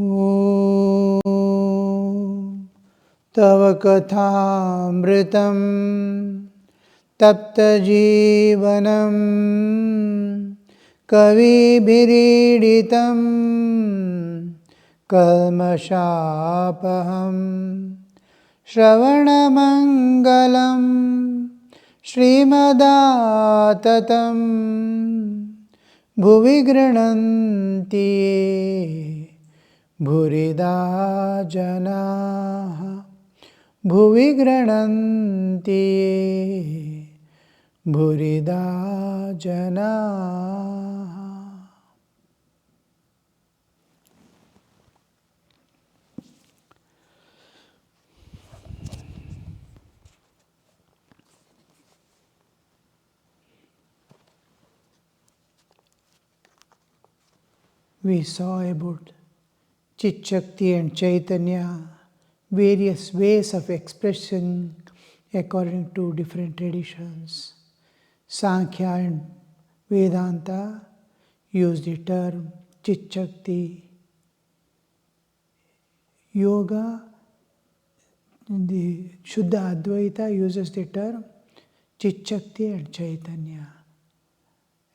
Om Tava Kathamritam Tapta Jivanam Kavibhiriditam Kalmashapaham Shravanamangalam Srimadaatatam Bhuvi Grananti Bhurida Janaha Bhuvi Grananti Bhurida Janaha. We saw about Chit Shakti and Chaitanya, various ways of expression according to different traditions. Sankhya and Vedanta use the term Chit Shakti. Yoga, the Shuddha Advaita uses the term Chit Shakti and Chaitanya.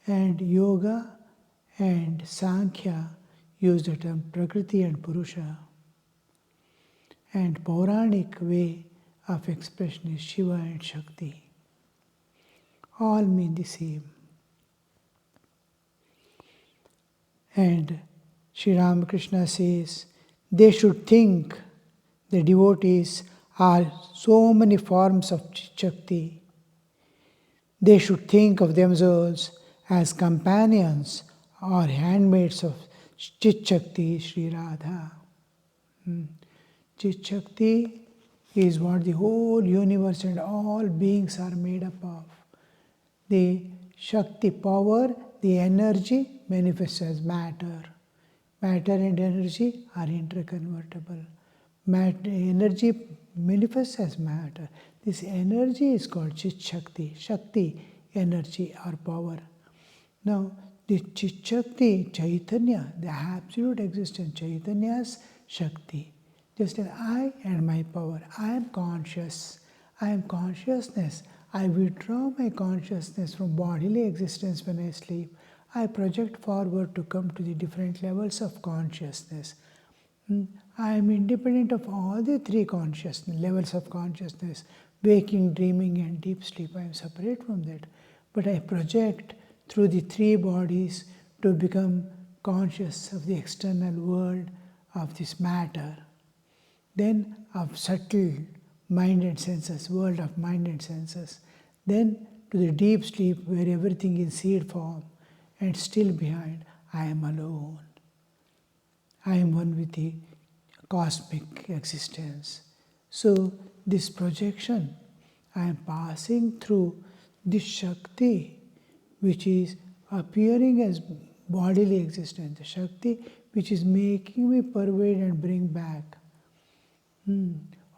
And Yoga and Sankhya use the term Prakriti and Purusha. And Pauranic way of expression is Shiva and Shakti. All mean the same. And Sri Ramakrishna says, they should think, the devotees are so many forms of Shakti. They should think of themselves as companions or handmaids of Chit Shakti, Sri Radha. Chit Shakti is what the whole universe and all beings are made up of. The Shakti power, the energy manifests as matter. Matter and energy are interconvertible. Energy manifests as matter. This energy is called Chit Shakti. Shakti, energy or power. Now, the Chit Shakti, Chaitanya, the absolute existence, Chaitanya's Shakti. Just as I and my power, I am conscious, I am consciousness. I withdraw my consciousness from bodily existence when I sleep. I project forward to come to the different levels of consciousness. I am independent of all the three consciousness, levels of consciousness, waking, dreaming and deep sleep. I am separate from that. But I project through the three bodies to become conscious of the external world of this matter. Then of subtle mind and senses, world of mind and senses. Then to the deep sleep where everything is seed form, and still behind, I am alone. I am one with the cosmic existence. So this projection, I am passing through this Shakti, which is appearing as bodily existence, the Shakti which is making me pervade and bring back.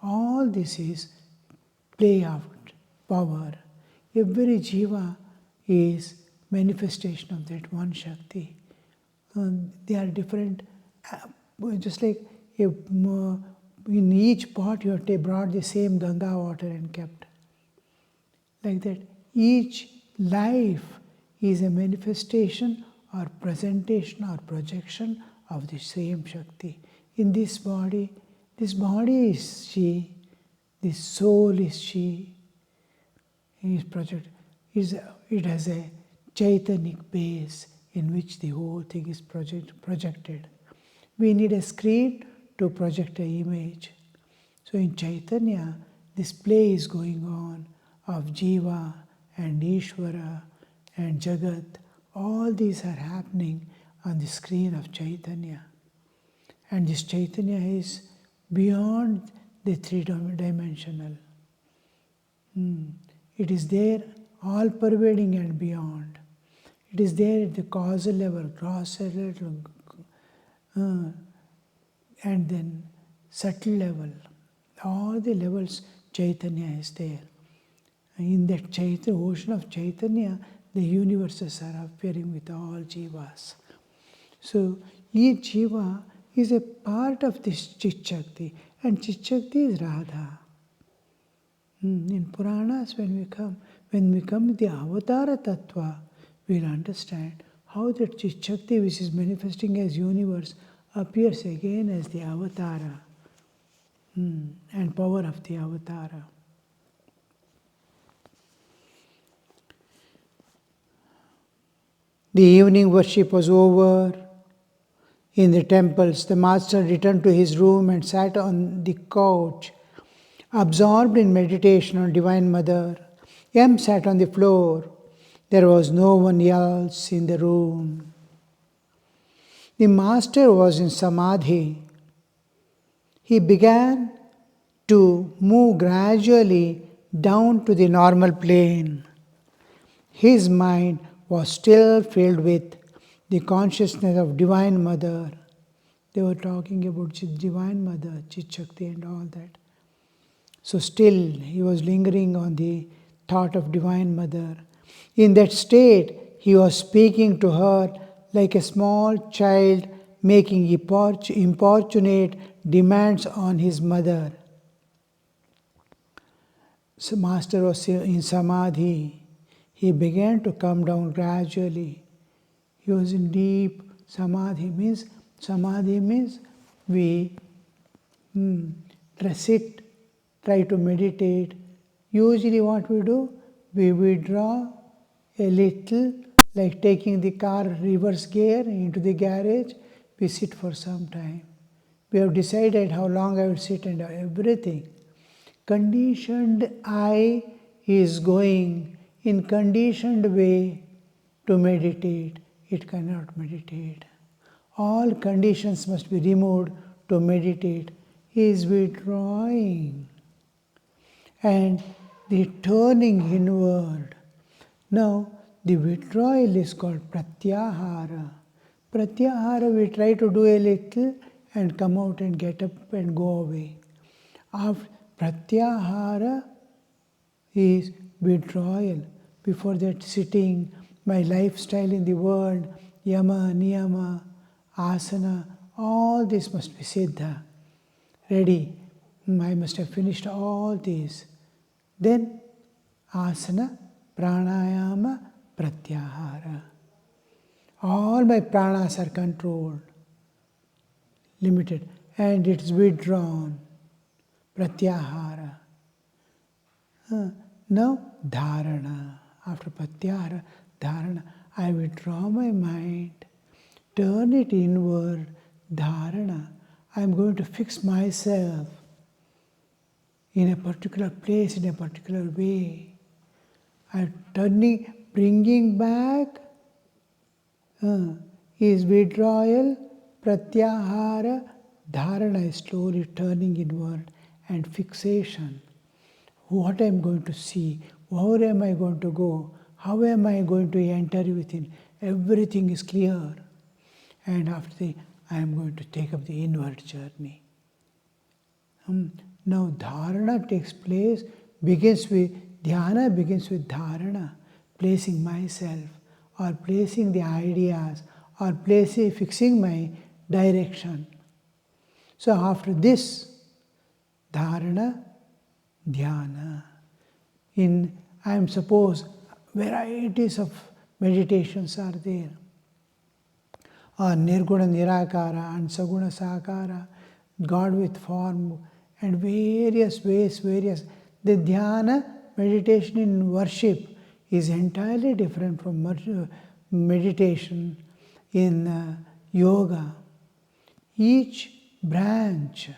All this is play of power. Every jiva is manifestation of that one Shakti. They are different, just like in each pot you have brought the same Ganga water and kept. Like that, each life is a manifestation or presentation or projection of the same Shakti. In this body is she, this soul is she. It has a Chaitanic base in which the whole thing is projected. We need a screen to project an image. So in Chaitanya, this play is going on of Jiva and Ishvara and Jagat. All these are happening on the screen of Chaitanya. And this Chaitanya is beyond the three-dimensional. It is there, all pervading and beyond. It is there at the causal level, gross level, and then subtle level. All the levels, Chaitanya is there. In that ocean of Chaitanya, the universes are appearing with all jivas. So each jiva is a part of this Chit Shakti, and Chit Shakti is Radha. In Puranas, when we come with the Avatara Tattva, we'll understand how that Chit Shakti, which is manifesting as universe, appears again as the Avatara and power of the Avatara. The evening worship was over. In the temples, the master returned to his room and sat on the couch, absorbed in meditation on Divine Mother. M sat on the floor. There was no one else in the room. The master was in samadhi. He began to move gradually down to the normal plane. His mind was still filled with the consciousness of Divine Mother. They were talking about Divine Mother, Chit Shakti and all that. So still he was lingering on the thought of Divine Mother. In that state, he was speaking to her like a small child making importunate demands on his mother. So Master was in samadhi. He began to come down gradually. He was in deep samadhi. Samadhi means we sit, try to meditate. Usually what we do, we withdraw a little, like taking the car reverse gear into the garage. We sit for some time. We have decided how long I will sit and everything. Conditioned I is going in conditioned way to meditate. It cannot meditate. All conditions must be removed to meditate. He is withdrawing and the turning inward. Now, the withdrawal is called pratyahara. Pratyahara, we try to do a little and come out and get up and go away. After pratyahara is withdrawal. Before that, sitting, my lifestyle in the world, yama, niyama, asana, all this must be siddha. Ready. I must have finished all these. Then asana, pranayama, pratyahara. All my pranas are controlled, limited, and it's withdrawn. Pratyahara. Now dharana. After pratyahara, dharana. I withdraw my mind, turn it inward, dharana. I am going to fix myself in a particular place, in a particular way. I am turning, bringing back is withdrawal, pratyahara, dharana is slowly turning inward, and fixation. What I am going to see, where am I going to go, how am I going to enter within, everything is clear. And after I am going to take up the inward journey. Now dharana takes place, dhyana begins with dharana, placing myself, or placing the ideas, or fixing my direction. So after this, dharana, dhyana. I am suppose varieties of meditations are there. Or nirguna nirakara and saguna sakara, God with form, and various ways, The dhyana, meditation in worship, is entirely different from meditation in yoga. Each branch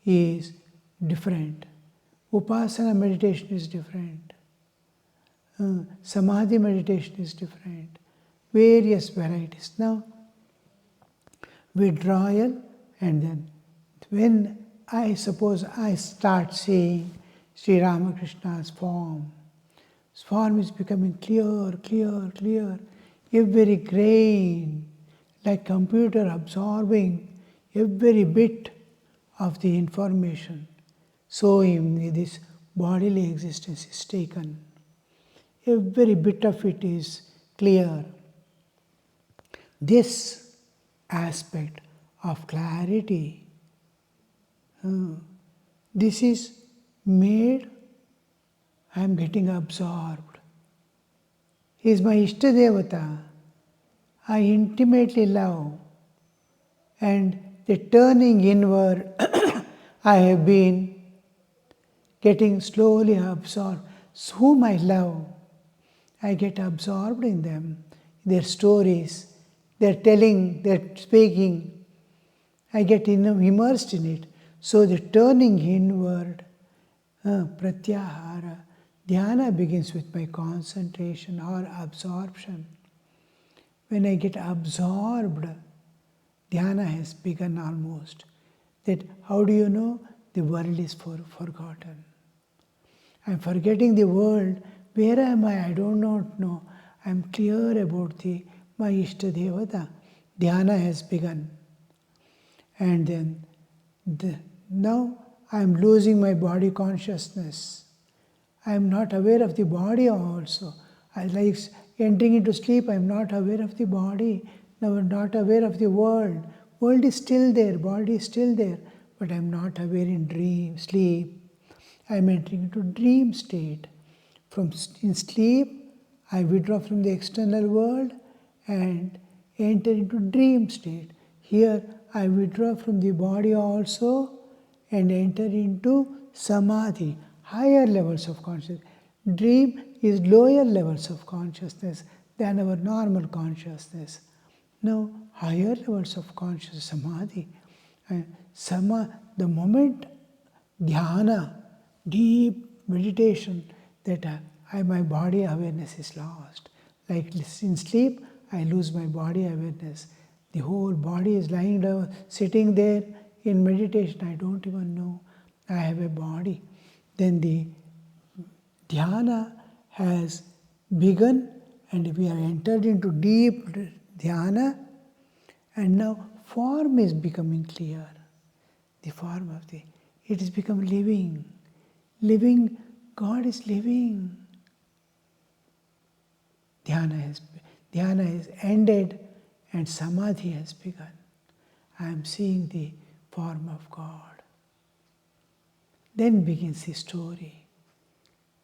is different. Upasana meditation is different. Samadhi meditation is different. Various varieties. Now, withdrawal, and then when I suppose I start seeing Sri Ramakrishna's form, his form is becoming clear. Every grain, like computer absorbing every bit of the information. So in this bodily existence is taken. Every bit of it is clear. This aspect of clarity. This is made, I am getting absorbed. He is my Ishtadevata. I intimately love. And the turning inward, I have been getting slowly absorbed. So whom I love, I get absorbed in them, their stories, their telling, their speaking. I get immersed in it. So the turning inward, pratyahara, dhyana begins with my concentration or absorption. When I get absorbed, dhyana has begun almost. That how do you know? The world is forgotten. I am forgetting the world. Where am I? I do not know. I am clear about my Ishtadevata. Dhyana has begun. And then now I am losing my body consciousness. I am not aware of the body also. I like entering into sleep, I am not aware of the body. Now I am not aware of the world. World is still there, body is still there, but I am not aware in sleep. I am entering into dream state. In sleep, I withdraw from the external world and enter into dream state. Here, I withdraw from the body also and enter into samadhi, higher levels of consciousness. Dream is lower levels of consciousness than our normal consciousness. Now, higher levels of consciousness, samadhi. The moment dhyana, deep meditation, that my body awareness is lost. Like in sleep, I lose my body awareness. The whole body is lying down, sitting there in meditation. I don't even know I have a body. Then the dhyana has begun and we are entered into deep dhyana, and now form is becoming clear. The form of it has become living. Living, God is living. Dhyana is ended and samadhi has begun. I am seeing the form of God. Then begins the story.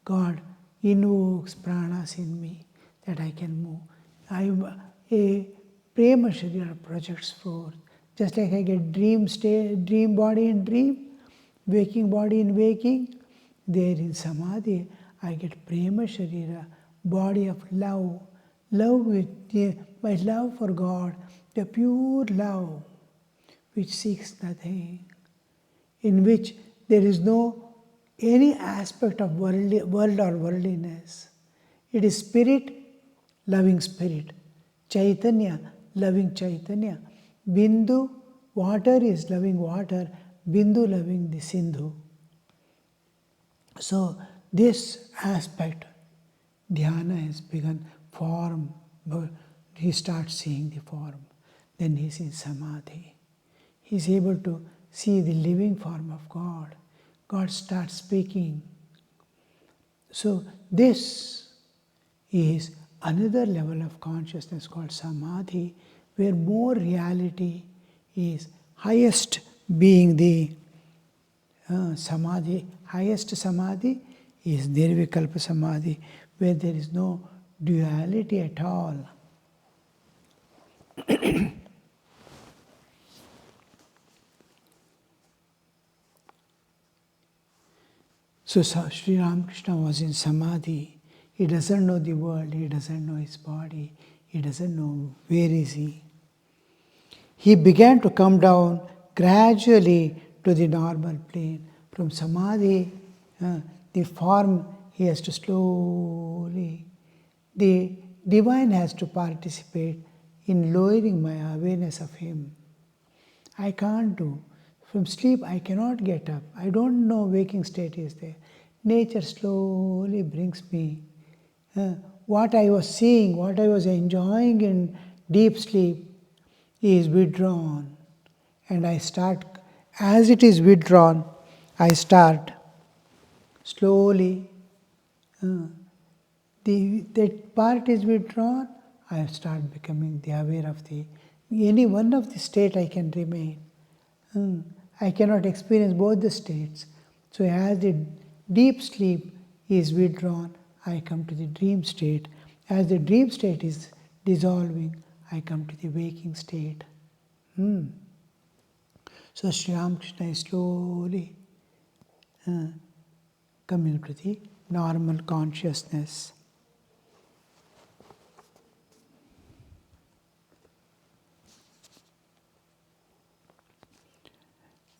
God invokes pranas in me that I can move. A prema sharira projects forth. Just like I get dream body in dream, waking body in waking, there in samadhi I get prema sharira, body of love. Love with my love for God, the pure love which seeks nothing, in which there is no any aspect of world or worldliness. It is spirit, loving spirit. Chaitanya, loving Chaitanya. Bindu, water is loving water. Bindu, loving the Sindhu. So this aspect, dhyana has begun, form. He starts seeing the form. Then he is in samadhi. He is able to see the living form of God. God starts speaking. So this is another level of consciousness called samadhi, where more reality is highest, being the samadhi. Highest samadhi is nirvikalpa samadhi, where there is no duality at all. So Sri Ramakrishna was in samadhi. He doesn't know the world, he doesn't know his body, he doesn't know where is he. He began to come down gradually to the normal plane. From samadhi, the form, he has to slowly, the divine has to participate in lowering my awareness of him. I can't do. From sleep, I cannot get up. I don't know waking state is there. Nature slowly brings me. What I was seeing, what I was enjoying in deep sleep is withdrawn. And I start, as it is withdrawn, I start slowly. That part is withdrawn, I start becoming the aware of the any one of the state I can remain. I cannot experience both the states. So as the deep sleep is withdrawn, I come to the dream state. As the dream state is dissolving, I come to the waking state. So Sri Ramakrishna is slowly coming to the normal consciousness.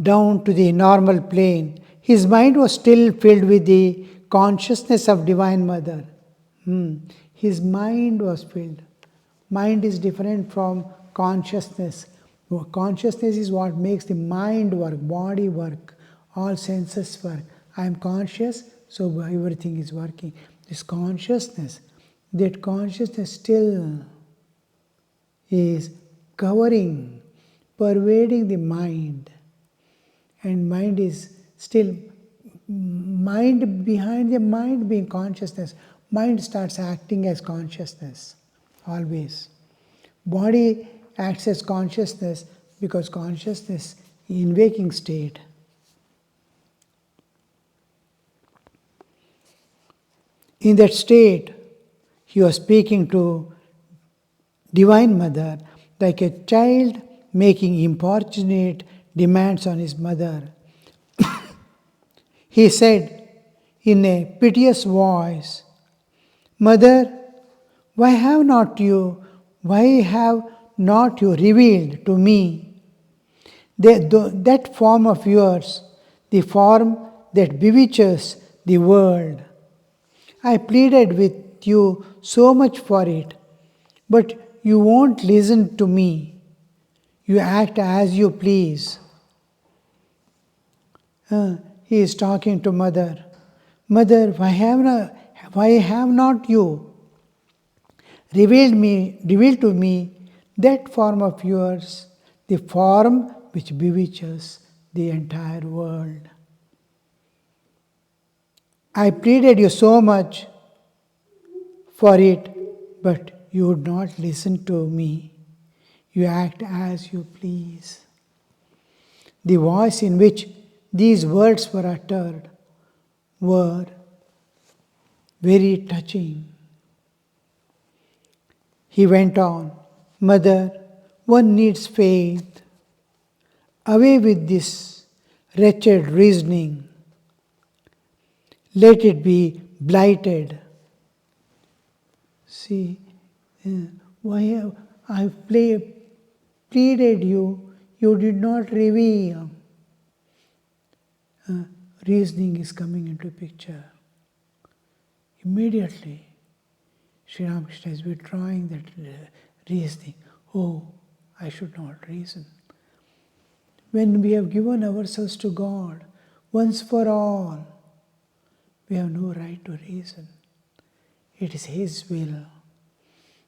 Down to the normal plane. His mind was still filled with the consciousness of Divine Mother. His mind was filled. Mind is different from consciousness. Consciousness is what makes the mind work, body work, all senses work. I am conscious, so everything is working. This consciousness, that consciousness still is covering, pervading the mind. And mind is still, mind behind the mind being consciousness. Mind starts acting as consciousness, always. Body acts as consciousness because consciousness in waking state. In that state, he was speaking to Divine Mother like a child making importunate demands on his mother. He said in a piteous voice, "Mother, why have not you revealed to me that form of yours, the form that bewitches the world? I pleaded with you so much for it, but you won't listen to me. You act as you please." He is talking to Mother. Mother, why have not you revealed to me that form of yours, the form which bewitches the entire world? I pleaded you so much for it, but you would not listen to me. You act as you please. The voice in which these words were uttered were very touching. He went on, "Mother, one needs faith. Away with this wretched reasoning. Let it be blighted." See, why have I pleaded you, you did not reveal. Reasoning is coming into picture. Immediately, Sri Ramakrishna is withdrawing that reasoning. Oh, I should not reason. When we have given ourselves to God, once for all, we have no right to reason. It is His will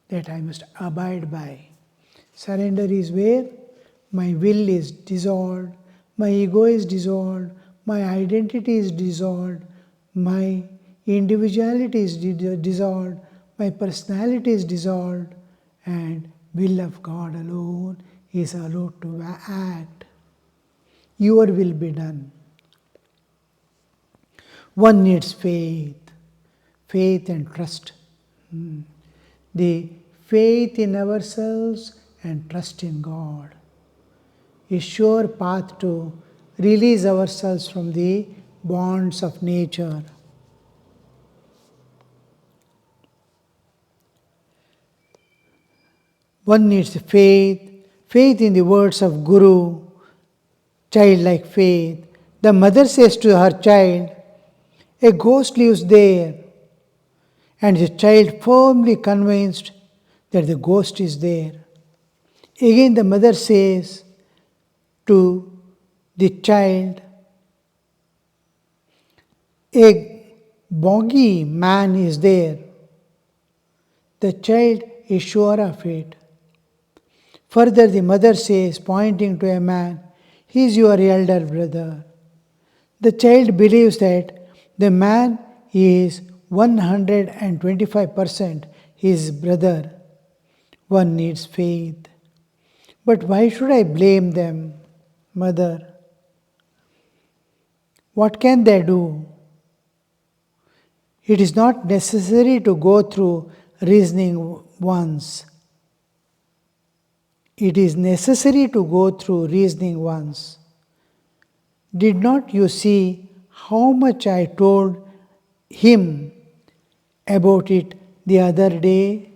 that I must abide by. Surrender is where my will is dissolved, my ego is dissolved, my identity is dissolved, my individuality is dissolved, my personality is dissolved, and will of God alone is allowed to act. Your will be done. One needs faith and trust. The faith in ourselves and trust in God is sure path to release ourselves from the bonds of nature. One needs faith in the words of Guru, childlike faith. The mother says to her child, "A ghost lives there," and the child firmly convinced that the ghost is there. Again the mother says to the child, "A boggy man is there." The child is sure of it. Further, the mother says, pointing to a man, "He is your elder brother." The child believes that the man is 125% his brother. One needs faith. But why should I blame them, Mother? What can they do? It is not necessary to go through reasoning once. It is necessary to go through reasoning once. Did not you see how much I told him about it the other day?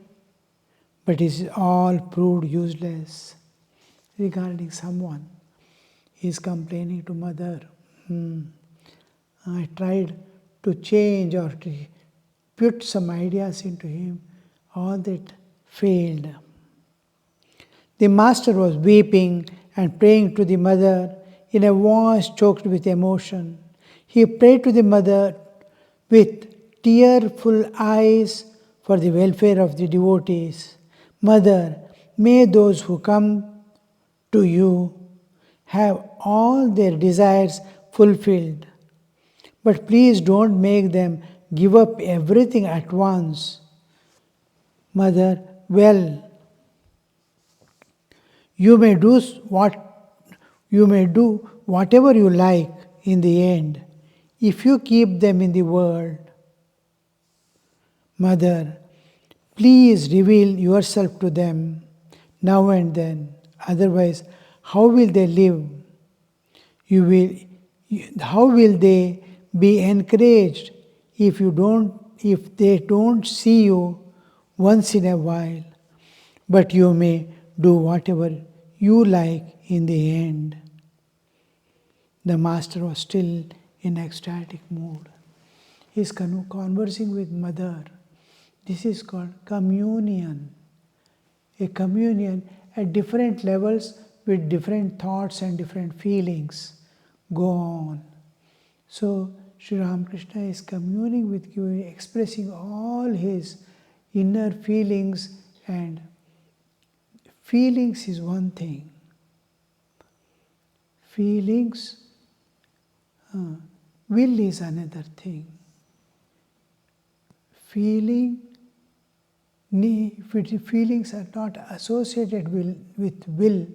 But it is all proved useless. Regarding someone, he is complaining to Mother. I tried to change or to put some ideas into him. All that failed. The master was weeping and praying to the Mother in a voice choked with emotion. He prayed to the Mother with tearful eyes for the welfare of the devotees. Mother, may those who come to you have all their desires fulfilled. But please don't make them give up everything at once. Mother, well, you may do whatever you like in the end, if you keep them in the world. Mother, please reveal yourself to them now and then. Otherwise, how will they live? How will they be encouraged if they don't see you once in a while? But you may do whatever you like in the end. The master was still in ecstatic mood. He is conversing with Mother. This is called communion. A communion at different levels with different thoughts and different feelings go on. So Sri Ramakrishna is communing with you, expressing all his inner feelings, and feelings is one thing. Feelings, will is another thing. If feelings are not associated with will,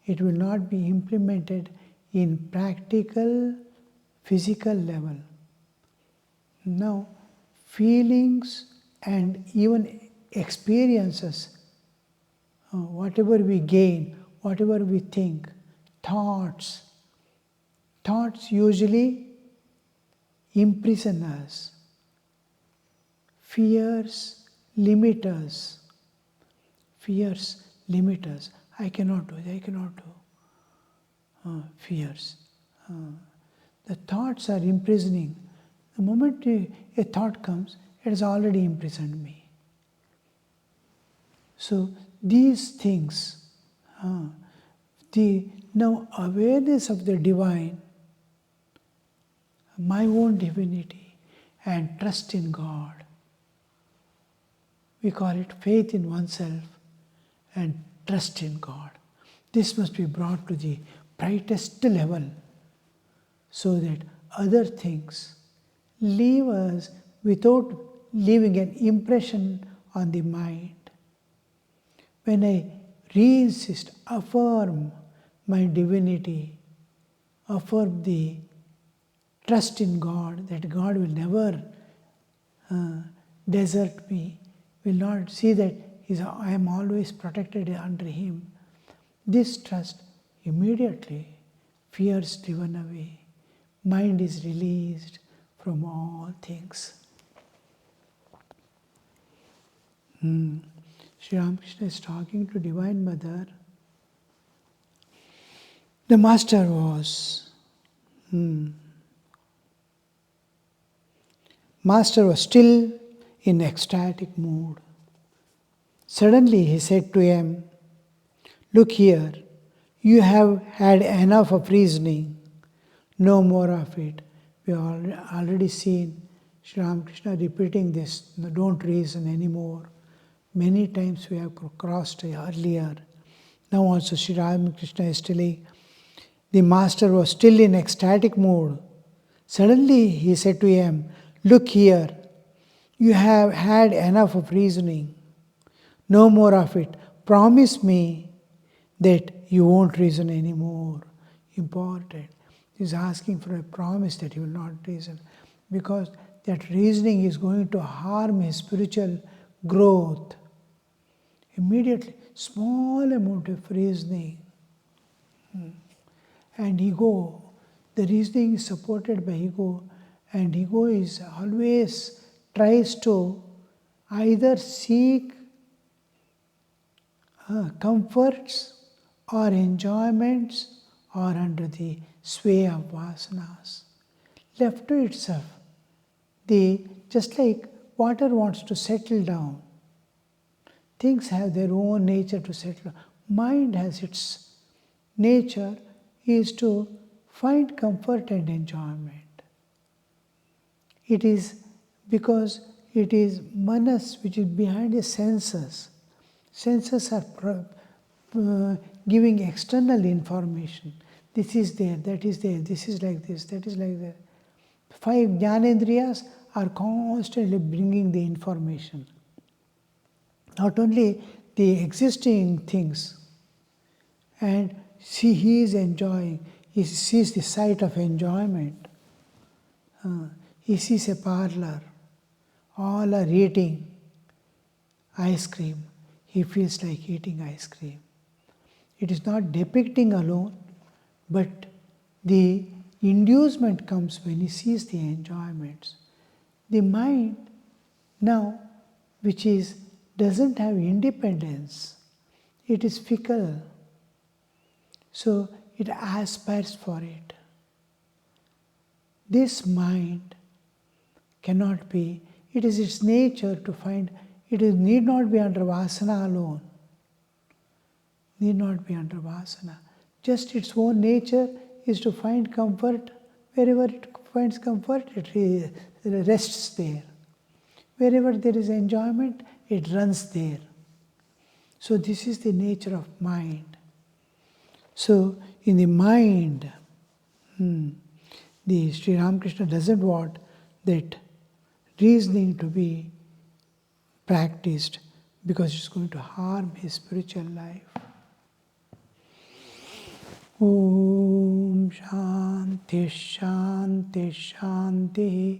it will not be implemented in practical, physical level. Now, feelings and even experiences, whatever we gain, whatever we think, thoughts usually imprison us. Fears limit us. I cannot do. Fears. The thoughts are imprisoning. The moment a thought comes, it has already imprisoned me. So these things, now awareness of the divine, my own divinity, and trust in God. We call it faith in oneself and trust in God. This must be brought to the brightest level so that other things leave us without leaving an impression on the mind. When I re-insist, affirm my divinity, affirm the trust in God, that God will never desert me, will not see that I am always protected under Him. This trust, immediately fear is driven away, mind is released from all things. Sri Ramakrishna is talking to Divine Mother. The Master was still in ecstatic mood. Suddenly he said to him, "Look here, you have had enough of reasoning. No more of it." We have already seen Sri Ramakrishna repeating this, don't reason anymore. Many times we have crossed earlier. Now also Sri Ramakrishna is telling, the Master was still in ecstatic mood. Suddenly he said to him, "Look here, you have had enough of reasoning. No more of it. Promise me that you won't reason anymore. Important. He's asking for a promise that he will not reason, because that reasoning is going to harm his spiritual growth. Immediately, small amount of reasoning and ego. The reasoning is supported by ego, and ego is always tries to either seek comforts or enjoyments or under the sway of vasanas. Left to itself, just like water wants to settle down, things have their own nature to settle. Mind has its nature is to find comfort and enjoyment. It is because it is manas which is behind the senses. Senses are giving external information. This is there, that is there, this is like this, that is like that. 5 jnanendriyas are constantly bringing the information. Not only the existing things, and he is enjoying, he sees the sight of enjoyment. He sees a parlor, all are eating ice cream. He feels like eating ice cream. It is not depicting alone, but the inducement comes when he sees the enjoyments. The mind now, which doesn't have independence, it is fickle, so it aspires for it. This mind cannot be, it is its nature to find, need not be under vasana alone. Need not be under vasana. Just its own nature is to find comfort. Wherever it finds comfort, it rests there. Wherever there is enjoyment, it runs there. So this is the nature of mind. So in the mind, the Sri Ramakrishna doesn't want that reasoning to be practiced, because it's going to harm his spiritual life. Om Shanti Shanti Shanti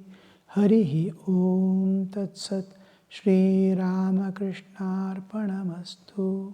Harihi Om Tat Sat Shri Ramakrishna Arpanamastu.